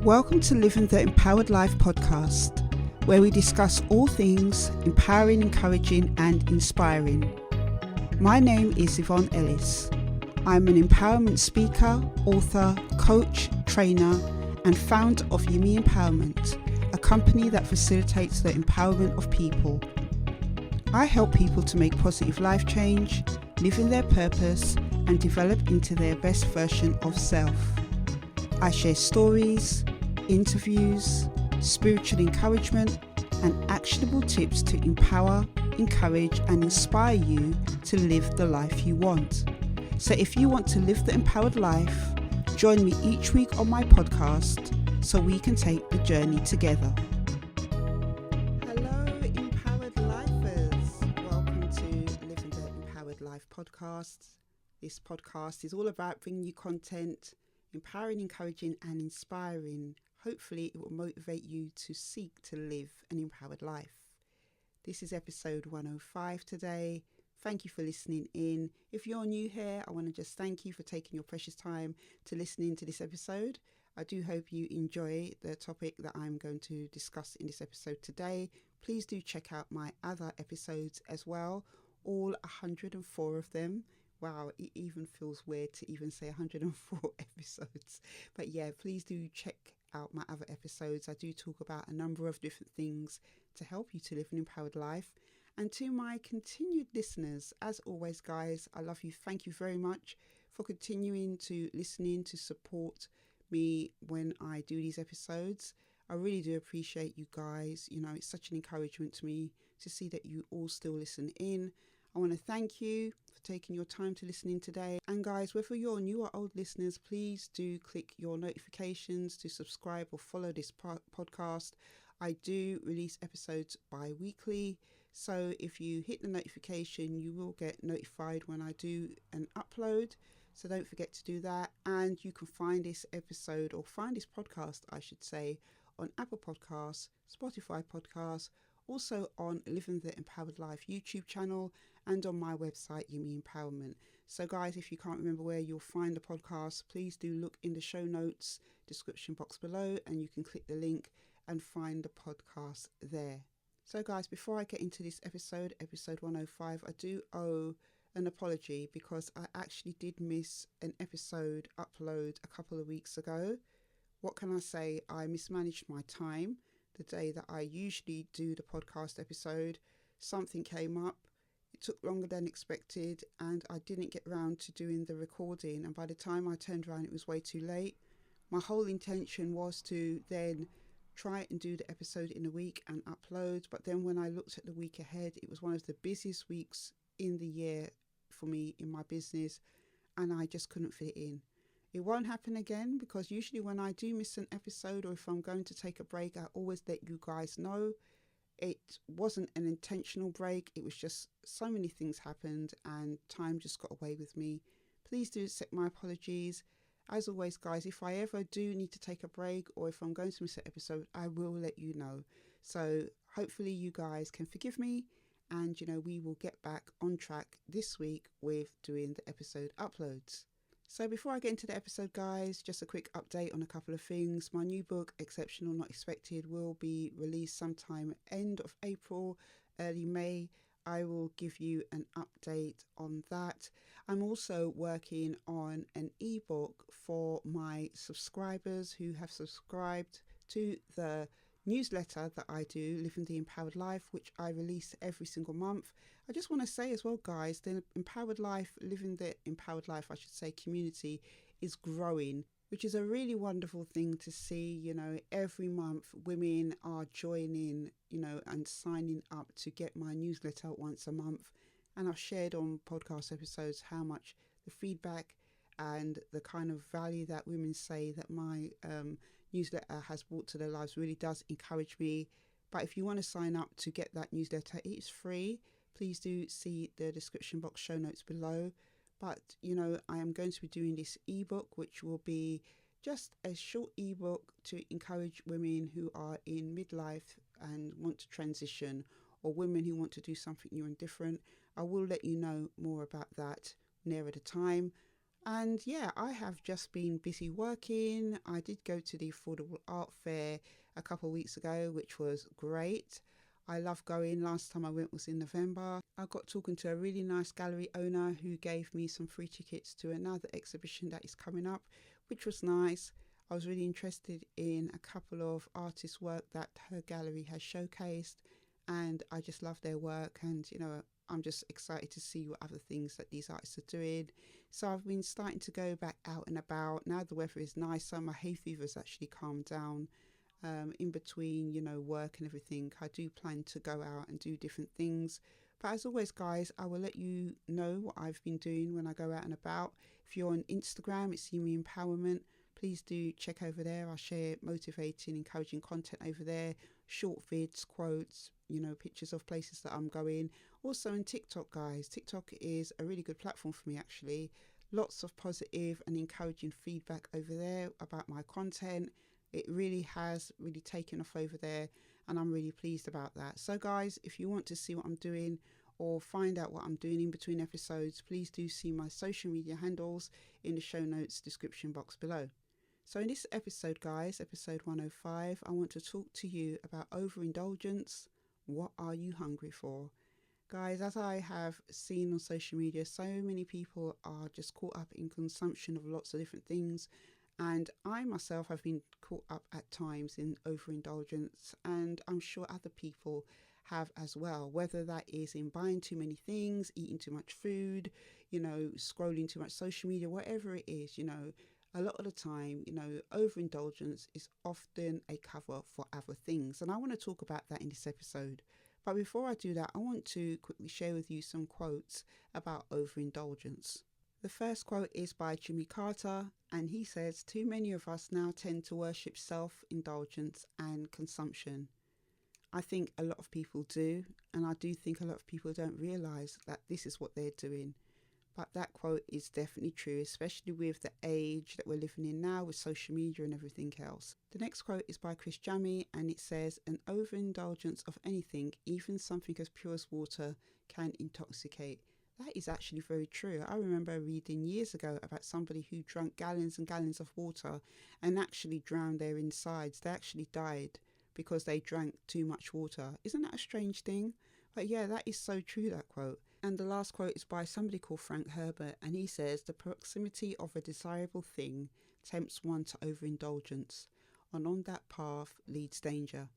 Welcome to Living the Empowered Life podcast, where we discuss all things empowering, encouraging and inspiring. My name is Yvonne Ellis. I'm an empowerment speaker, author, coach, trainer and founder of Yumi Empowerment, a company that facilitates the empowerment of people. I help people to make positive life change, live in their purpose and develop into their best version of self. I share stories, interviews, spiritual encouragement and actionable tips to empower, encourage and inspire you to live the life you want. So if you want to live the empowered life, join me each week on my podcast so we can take the journey together. Hello empowered lifers, welcome to Living the Empowered Life podcast. This podcast is all about bringing you content, empowering, encouraging and inspiring. Hopefully it will motivate you to seek to live an empowered life. This is episode 105 today. Thank you for listening in. If you're new here, I want to just thank you for taking your precious time to listen into this episode. I do hope you enjoy the topic that I'm going to discuss in this episode today. Please do check out my other episodes as well, all 104 of them. Wow, it even feels weird to even say 104 episodes. But yeah, please do check out my other episodes. I do talk about a number of different things to help you to live an empowered life. And to my continued listeners, as always, guys, I love you. Thank you very much for continuing to listen in, to support me when I do these episodes. I really do appreciate you guys. You know, it's such an encouragement to me to see that you all still listen in. I want to thank you for taking your time to listen in today. And guys, whether you're new or old listeners, please do click your notifications to subscribe or follow this podcast. I do release episodes bi-weekly. So if you hit the notification, you will get notified when I do an upload. So don't forget to do that. And you can find this episode, or find this podcast, I should say, on Apple Podcasts, Spotify Podcasts, also on Living the Empowered Life YouTube channel and on my website, Yumi Empowerment. So guys, if you can't remember where you'll find the podcast, please do look in the show notes, description box below, and you can click the link and find the podcast there. So guys, before I get into this episode 105, I do owe an apology because I actually did miss an episode upload a couple of weeks ago. What can I say? I mismanaged my time. The day that I usually do the podcast episode, something came up. It took longer than expected and I didn't get around to doing the recording, and by the time I turned around it was way too late. My whole intention was to then try and do the episode in a week and upload, but then when I looked at the week ahead, it was one of the busiest weeks in the year for me in my business and I just couldn't fit it in. It won't happen again because usually when I do miss an episode or if I'm going to take a break, I always let you guys know. It wasn't an intentional break. It was just so many things happened and time just got away with me. Please do accept my apologies. As always, guys, if I ever do need to take a break or if I'm going to miss an episode, I will let you know. So hopefully you guys can forgive me and, you know, we will get back on track this week with doing the episode uploads. So before I get into the episode, guys, just a quick update on a couple of things. My new book, Exceptional Not Expected, will be released sometime end of April, early May. I will give you an update on that. I'm also working on an ebook for my subscribers who have subscribed to the newsletter that I do, Living the Empowered Life, which I release every single month. I just want to say as well, guys, the Empowered Life, Living the Empowered Life, I should say, community is growing, which is a really wonderful thing to see. You know, every month women are joining, you know, and signing up to get my newsletter once a month. And I've shared on podcast episodes how much the feedback and the kind of value that women say that my newsletter has brought to their lives really does encourage me. But if you want to sign up to get that newsletter, it is free. Please do see the description box show notes below. But, you know, I am going to be doing this ebook, which will be just a short ebook to encourage women who are in midlife and want to transition, or women who want to do something new and different. I will let you know more about that nearer the time. And yeah, I have just been busy working. I did go to the Affordable Art Fair a couple of weeks ago, which was great. I love going. Last time I went was in November. I got talking to a really nice gallery owner who gave me some free tickets to another exhibition that is coming up, which was nice. I was really interested in a couple of artists' work that her gallery has showcased, and I just love their work. And I'm just excited to see what other things that these artists are doing. So I've been starting to go back out and about. Now the weather is nicer. My hay fever's actually calmed down. In between, work and everything, I do plan to go out and do different things. But as always, guys, I will let you know what I've been doing when I go out and about. If you're on Instagram, it's Yumi Empowerment. Please do check over there. I share motivating, encouraging content over there, short vids, quotes, pictures of places that I'm going. Also on TikTok, guys. TikTok is a really good platform for me, actually. Lots of positive and encouraging feedback over there about my content. It really has really taken off over there, and I'm really pleased about that. So guys, if you want to see what I'm doing or find out what I'm doing in between episodes, please do see my social media handles in the show notes description box below. So in this episode, guys, episode 105, I want to talk to you about overindulgence. What are you hungry for? Guys, as I have seen on social media, so many people are just caught up in consumption of lots of different things. And I myself have been caught up at times in overindulgence, and I'm sure other people have as well, whether that is in buying too many things, eating too much food, scrolling too much social media, whatever it is, a lot of the time, overindulgence is often a cover for other things. And I want to talk about that in this episode. But before I do that, I want to quickly share with you some quotes about overindulgence. The first quote is by Jimmy Carter, and he says, "Too many of us now tend to worship self-indulgence and consumption." I think a lot of people do, and I do think a lot of people don't realise that this is what they're doing. But that quote is definitely true, especially with the age that we're living in now with social media and everything else. The next quote is by Chris Jammy, and it says, "An overindulgence of anything, even something as pure as water, can intoxicate." That is actually very true. I remember reading years ago about somebody who drank gallons and gallons of water and actually drowned their insides. They actually died because they drank too much water. Isn't that a strange thing? But yeah, that is so true, that quote. And the last quote is by somebody called Frank Herbert, and he says, "The proximity of a desirable thing tempts one to overindulgence, and on that path leads danger."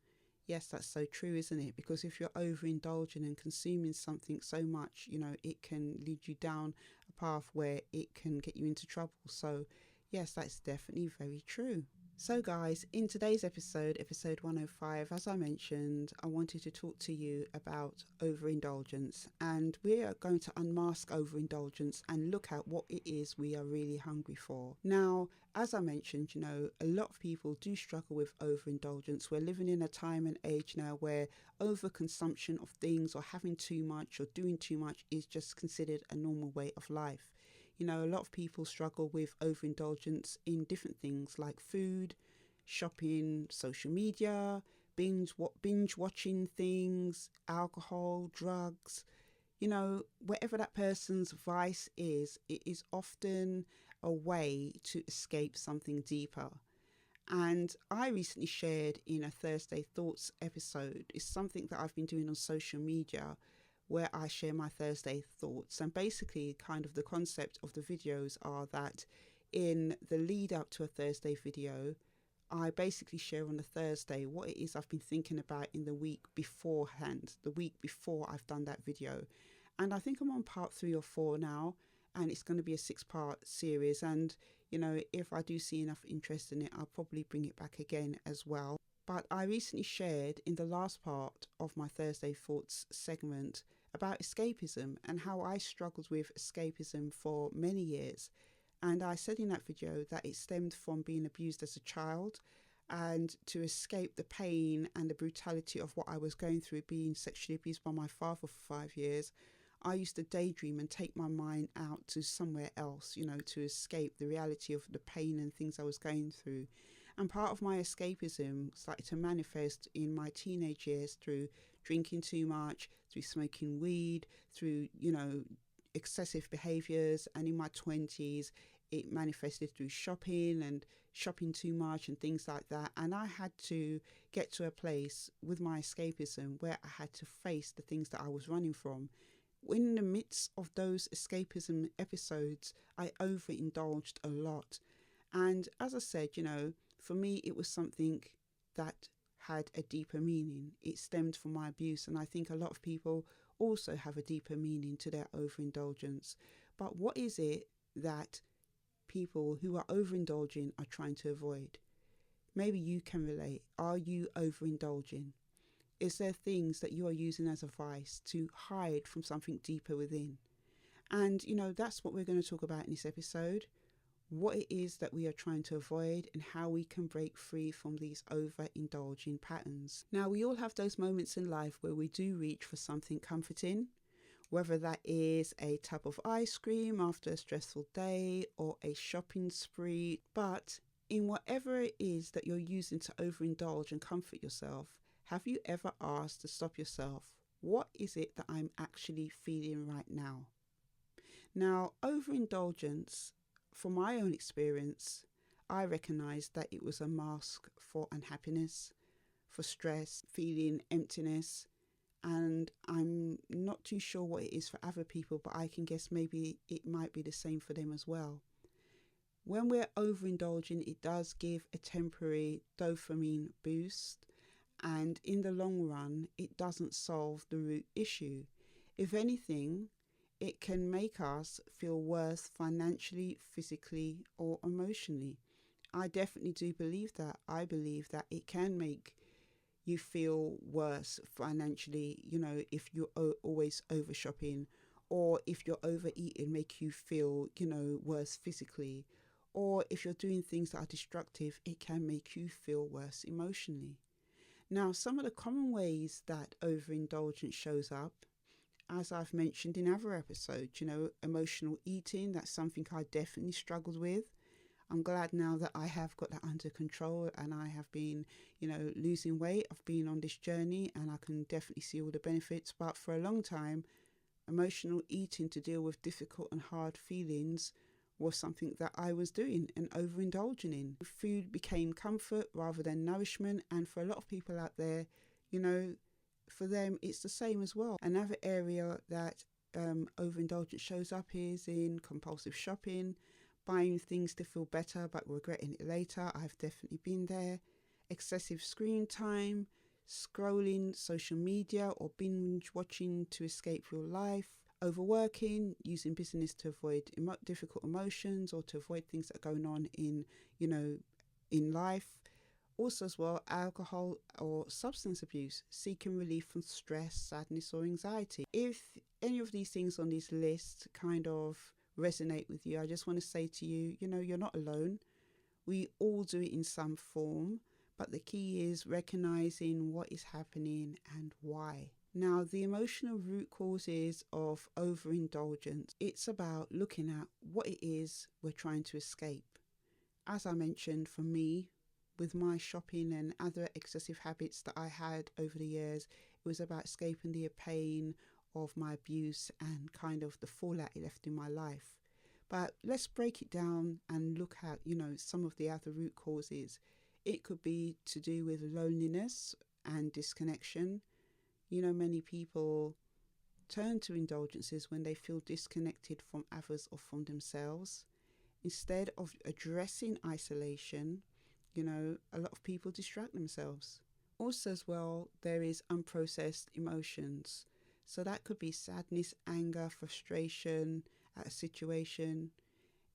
Yes, that's so true, isn't it? Because if you're overindulging and consuming something so much, it can lead you down a path where it can get you into trouble. So yes, that's definitely very true. So guys, in today's episode 105, as I mentioned, I wanted to talk to you about overindulgence, and we are going to unmask overindulgence and look at what it is we are really hungry for. Now, as I mentioned, a lot of people do struggle with overindulgence. We're living in a time and age now where overconsumption of things or having too much or doing too much is just considered a normal way of life. A lot of people struggle with overindulgence in different things like food, shopping, social media, binge watching things, alcohol, drugs. Whatever that person's vice is, it is often a way to escape something deeper. And I recently shared in a Thursday Thoughts episode, is something that I've been doing on social media, where I share my Thursday thoughts. And basically kind of the concept of the videos are that in the lead up to a Thursday video, I basically share on a Thursday what it is I've been thinking about in the week beforehand, the week before I've done that video. And I think I'm on part 3 or 4 now, and it's going to be a 6-part series. And, if I do see enough interest in it, I'll probably bring it back again as well. But I recently shared in the last part of my Thursday Thoughts segment about escapism and how I struggled with escapism for many years. And I said in that video that it stemmed from being abused as a child, and to escape the pain and the brutality of what I was going through being sexually abused by my father for 5 years, I used to daydream and take my mind out to somewhere else, to escape the reality of the pain and things I was going through. And part of my escapism started to manifest in my teenage years through drinking too much, through smoking weed, through, excessive behaviours. And in my 20s, it manifested through shopping and shopping too much and things like that. And I had to get to a place with my escapism where I had to face the things that I was running from. In the midst of those escapism episodes, I overindulged a lot. And as I said, for me, it was something that had a deeper meaning. It stemmed from my abuse. And I think a lot of people also have a deeper meaning to their overindulgence. But what is it that people who are overindulging are trying to avoid? Maybe you can relate. Are you overindulging? Is there things that you are using as a vice to hide from something deeper within? And, that's what we're going to talk about in this episode. What it is that we are trying to avoid and how we can break free from these overindulging patterns. Now, we all have those moments in life where we do reach for something comforting, whether that is a tub of ice cream after a stressful day or a shopping spree. But in whatever it is that you're using to overindulge and comfort yourself, have you ever asked to stop yourself? What is it that I'm actually feeling right now? Now, overindulgence, from my own experience, I recognized that it was a mask for unhappiness, for stress, feeling emptiness, and I'm not too sure what it is for other people, but I can guess maybe it might be the same for them as well. When we're overindulging, it does give a temporary dopamine boost, and in the long run, it doesn't solve the root issue. If anything, it can make us feel worse financially, physically, or emotionally. I definitely do believe that. I believe that it can make you feel worse financially, if you're always over shopping, or if you're overeating, make you feel, worse physically, or if you're doing things that are destructive, it can make you feel worse emotionally. Now, some of the common ways that overindulgence shows up, as I've mentioned in other episodes, emotional eating, that's something I definitely struggled with. I'm glad now that I have got that under control and I have been, losing weight. I've been on this journey and I can definitely see all the benefits. But for a long time, emotional eating to deal with difficult and hard feelings was something that I was doing and overindulging in. Food became comfort rather than nourishment. And for a lot of people out there, for them, it's the same as well. Another area that overindulgence shows up is in compulsive shopping, buying things to feel better but regretting it later. I've definitely been there. Excessive screen time, scrolling social media or binge watching to escape real life. Overworking, using business to avoid difficult emotions or to avoid things that are going on in life. Also as well, alcohol or substance abuse, seeking relief from stress, sadness or anxiety. If any of these things on this list kind of resonate with you, I just want to say to you, you're not alone. We all do it in some form, but the key is recognizing what is happening and why. Now, the emotional root causes of overindulgence, it's about looking at what it is we're trying to escape. As I mentioned, for me, with my shopping and other excessive habits that I had over the years, it was about escaping the pain of my abuse and kind of the fallout it left in my life. But let's break it down and look at, some of the other root causes. It could be to do with loneliness and disconnection. Many people turn to indulgences when they feel disconnected from others or from themselves. Instead of addressing isolation, a lot of people distract themselves. Also as well, there is unprocessed emotions. So that could be sadness, anger, frustration at a situation.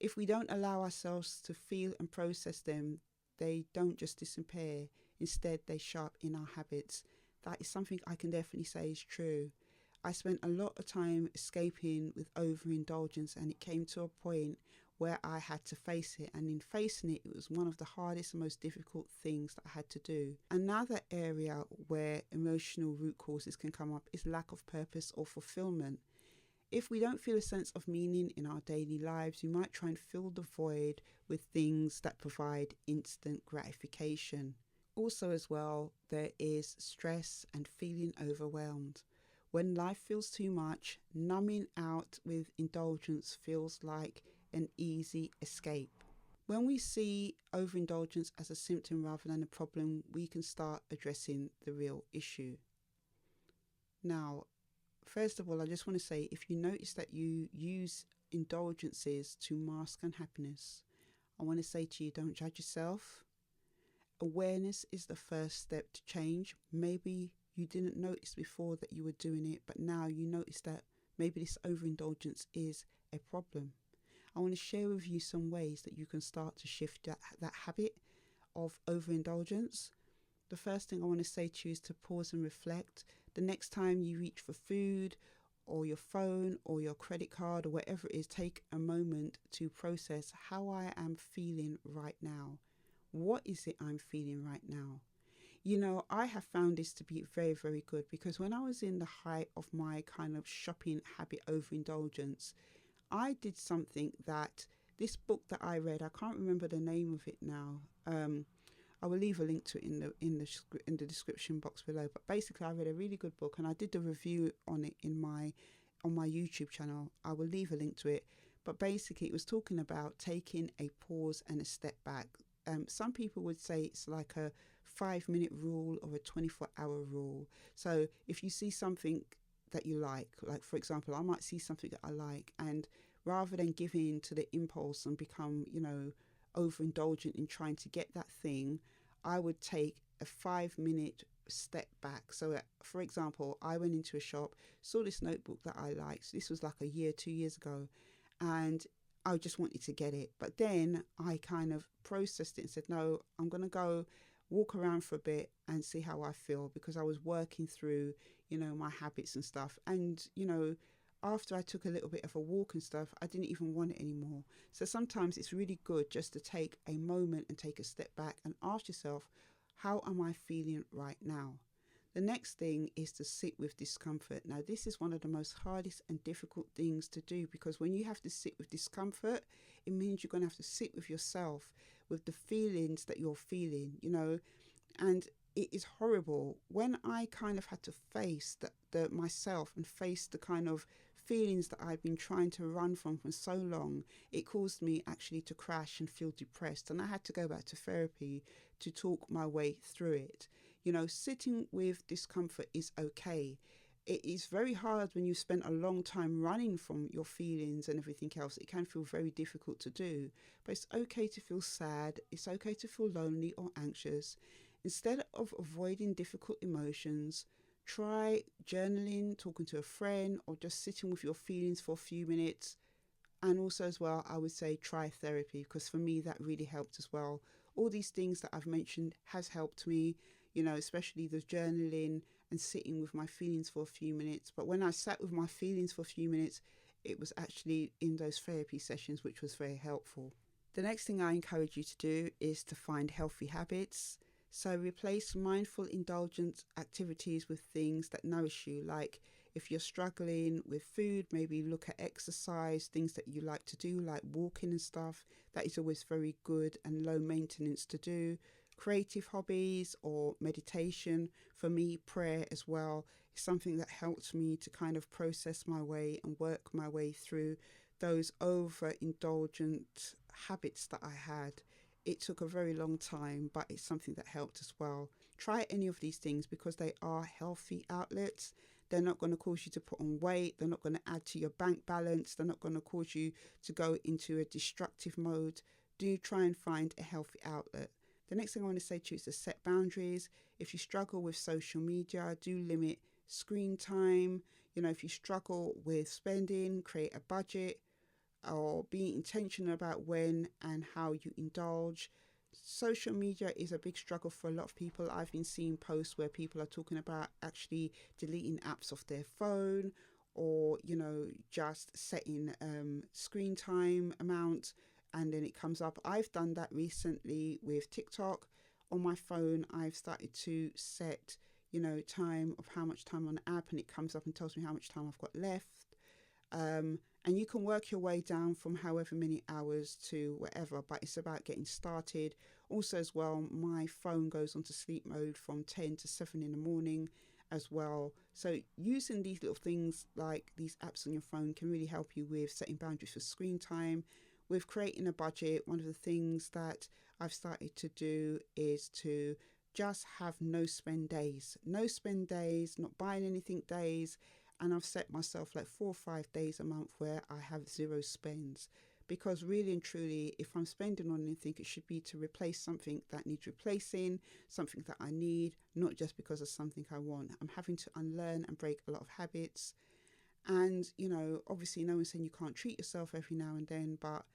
If we don't allow ourselves to feel and process them, they don't just disappear. Instead, they show up in our habits. That is something I can definitely say is true. I spent a lot of time escaping with overindulgence, and it came to a point where I had to face it. And in facing it, it was one of the hardest and most difficult things that I had to do. Another area where emotional root causes can come up is lack of purpose or fulfillment. If we don't feel a sense of meaning in our daily lives, we might try and fill the void with things that provide instant gratification. Also as well, there is stress and feeling overwhelmed. When life feels too much, numbing out with indulgence feels like an easy escape. When we see overindulgence as a symptom rather than a problem, we can start addressing the real issue. Now, first of all, I just want to say, if you notice that you use indulgences to mask unhappiness, I want to say to you, don't judge yourself. Awareness is the first step to change. Maybe you didn't notice before that you were doing it, but now you notice that maybe this overindulgence is a problem. I want to share with you some ways that you can start to shift that habit of overindulgence. The first thing I want to say to you is to pause and reflect. The next time you reach for food or your phone or your credit card or whatever it is, take a moment to process how I am feeling right now. What is it I'm feeling right now? You know, I have found this to be very, very good, because when I was in the height of my kind of shopping habit overindulgence, I did something that this book that I read, I can't remember the name of it now. I will leave a link to it in the description box below. But basically, I read a really good book, and I did the review on it on my YouTube channel. I will leave a link to it. But basically, it was talking about taking a pause and a step back. Some people would say it's like a 5-minute rule or a 24-hour rule. So if you see something that you like for example, I might see something that I like, and rather than giving in to the impulse and become, overindulgent in trying to get that thing, I would take a 5-minute step back. So for example, I went into a shop, saw this notebook that I liked. This was like 2 years ago, and I just wanted to get it. But then I kind of processed it and said, no, I'm going to go walk around for a bit and see how I feel, because I was working through, my habits and stuff. And, after I took a little bit of a walk and stuff, I didn't even want it anymore. So sometimes it's really good just to take a moment and take a step back and ask yourself, how am I feeling right now? The next thing is to sit with discomfort. Now, this is one of the most hardest and difficult things to do, because when you have to sit with discomfort, it means you're going to have to sit with yourself, with the feelings that you're feeling, and it is horrible. When I kind of had to face the myself and face the kind of feelings that I've been trying to run from so long, it caused me actually to crash and feel depressed. And I had to go back to therapy to talk my way through it. Sitting with discomfort is okay. It is very hard when you spent a long time running from your feelings and everything else. It can feel very difficult to do, but it's okay to feel sad. It's okay to feel lonely or anxious. Instead of avoiding difficult emotions, try journaling, talking to a friend, or just sitting with your feelings for a few minutes. And also as well, I would say try therapy, because for me that really helped as well. All these things that I've mentioned has helped me, especially the journaling and sitting with my feelings for a few minutes. But when I sat with my feelings for a few minutes, it was actually in those therapy sessions, which was very helpful. The next thing I encourage you to do is to find healthy habits. So replace mindful indulgent activities with things that nourish you. Like if you're struggling with food, maybe look at exercise, things that you like to do, like walking and stuff. That is always very good and low maintenance to do. Creative hobbies or meditation. For me, prayer as well is something that helps me to kind of process my way and work my way through those overindulgent habits that I had. It took a very long time, but it's something that helped as well. Try any of these things, because they are healthy outlets. They're not going to cause you to put on weight. They're not going to add to your bank balance. They're not going to cause you to go into a destructive mode. Do try and find a healthy outlet. The next thing I want to say to you is to set boundaries. If you struggle with social media, do limit screen time. If you struggle with spending, create a budget, or be intentional about when and how you indulge. Social media is a big struggle for a lot of people. I've been seeing posts where people are talking about actually deleting apps off their phone, or just setting screen time amount, and then it comes up. I've done that recently with TikTok. On my phone, I've started to set time of how much time on the app, and it comes up and tells me how much time I've got left. And you can work your way down from however many hours to whatever, but it's about getting started. Also as well, my phone goes onto sleep mode from 10 to 7 in the morning as well. So using these little things like these apps on your phone can really help you with setting boundaries for screen time. with creating a budget, one of the things that I've started to do is to just have no spend days. No spend days, not buying anything days. And I've set myself like 4 or 5 days a month where I have zero spends. Because really and truly, if I'm spending on anything, it should be to replace something that needs replacing, something that I need, not just because of something I want. I'm having to unlearn and break a lot of habits. And, obviously no one's saying you can't treat yourself every now and then, but,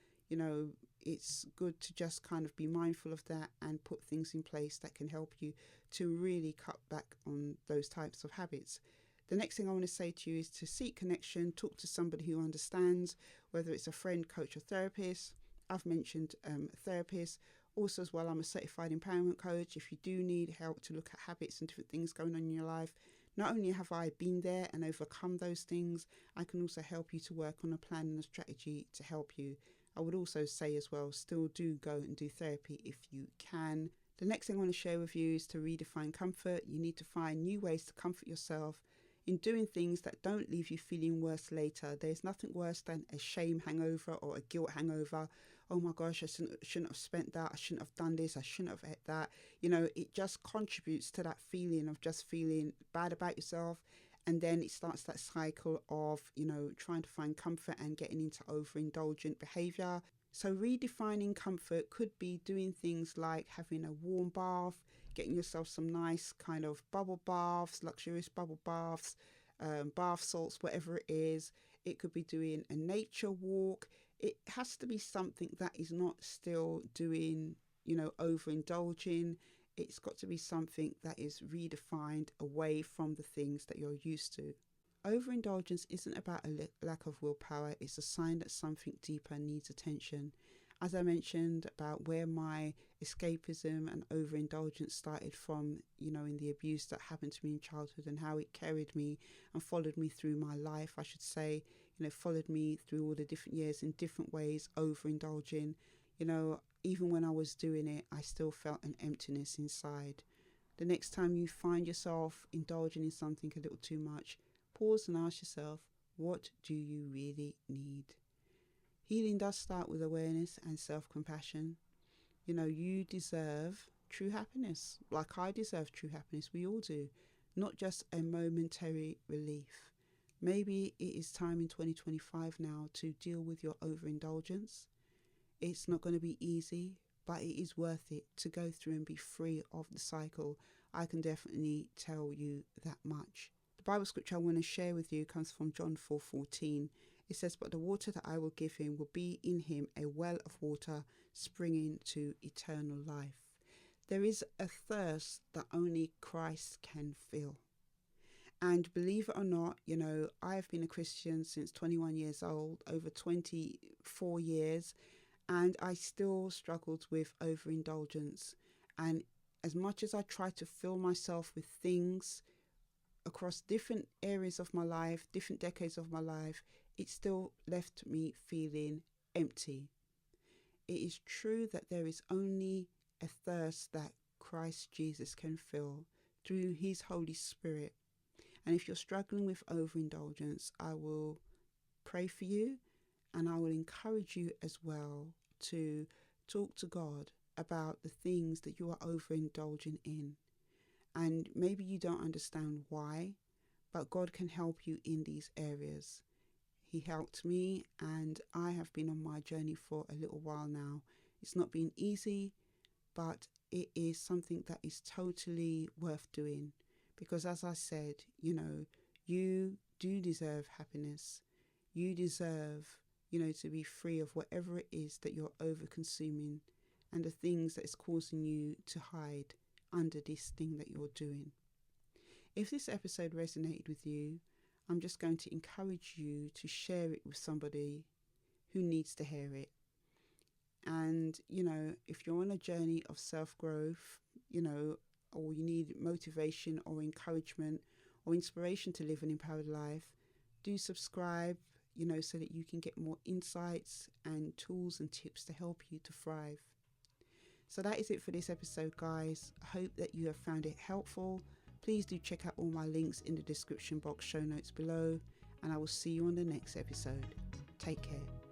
it's good to just kind of be mindful of that and put things in place that can help you to really cut back on those types of habits. The next thing I want to say to you is to seek connection, talk to somebody who understands, whether it's a friend, coach or therapist. I've mentioned a therapist. Also as well, I'm a certified empowerment coach. If you do need help to look at habits and different things going on in your life, not only have I been there and overcome those things, I can also help you to work on a plan and a strategy to help you. I would also say as well, still do go and do therapy if you can. The next thing I want to share with you is to redefine comfort. You need to find new ways to comfort yourself in doing things that don't leave you feeling worse later. There's nothing worse than a shame hangover or a guilt hangover. Oh my gosh, I shouldn't have spent that. I shouldn't have done this. I shouldn't have had that. It just contributes to that feeling of just feeling bad about yourself. And then it starts that cycle of, trying to find comfort and getting into overindulgent behavior. So redefining comfort could be doing things like having a warm bath, getting yourself some nice kind of bubble baths, luxurious bubble baths, bath salts, whatever it is. It could be doing a nature walk. It has to be something that is not still doing, overindulging. It's got to be something that is redefined away from the things that you're used to. Overindulgence isn't about a lack of willpower. It's a sign that something deeper needs attention. As I mentioned about where my escapism and overindulgence started from, in the abuse that happened to me in childhood and how it carried me and followed me through my life, I should say, followed me through all the different years in different ways, overindulging. Even when I was doing it, I still felt an emptiness inside. The next time you find yourself indulging in something a little too much, pause and ask yourself, what do you really need? Healing does start with awareness and self-compassion. You deserve true happiness, like I deserve true happiness. We all do, not just a momentary relief. Maybe it is time in 2025 now to deal with your overindulgence. It's not going to be easy, but it is worth it to go through and be free of the cycle. I can definitely tell you that much. The Bible scripture I want to share with you comes from John 4:14. It says, but the water that I will give him will be in him a well of water springing to eternal life. There is a thirst that only Christ can fill. And believe it or not, I've been a Christian since 21 years old, over 24 years, and I still struggled with overindulgence. And as much as I tried to fill myself with things across different areas of my life, different decades of my life, it still left me feeling empty. It is true that there is only a thirst that Christ Jesus can fill through his Holy Spirit. And if you're struggling with overindulgence, I will pray for you and I will encourage you as well to talk to God about the things that you are overindulging in. And maybe you don't understand why, but God can help you in these areas. He helped me and I have been on my journey for a little while now. It's not been easy, but it is something that is totally worth doing. Because as I said, you do deserve happiness. You deserve, to be free of whatever it is that you're over consuming and the things that is causing you to hide under this thing that you're doing. If this episode resonated with you, I'm just going to encourage you to share it with somebody who needs to hear it. And, if you're on a journey of self-growth, or you need motivation or encouragement or inspiration to live an empowered life, do subscribe, so that you can get more insights and tools and tips to help you to thrive. So that is it for this episode, guys. I hope that you have found it helpful. Please do check out all my links in the description box, show notes below, and I will see you on the next episode. Take care.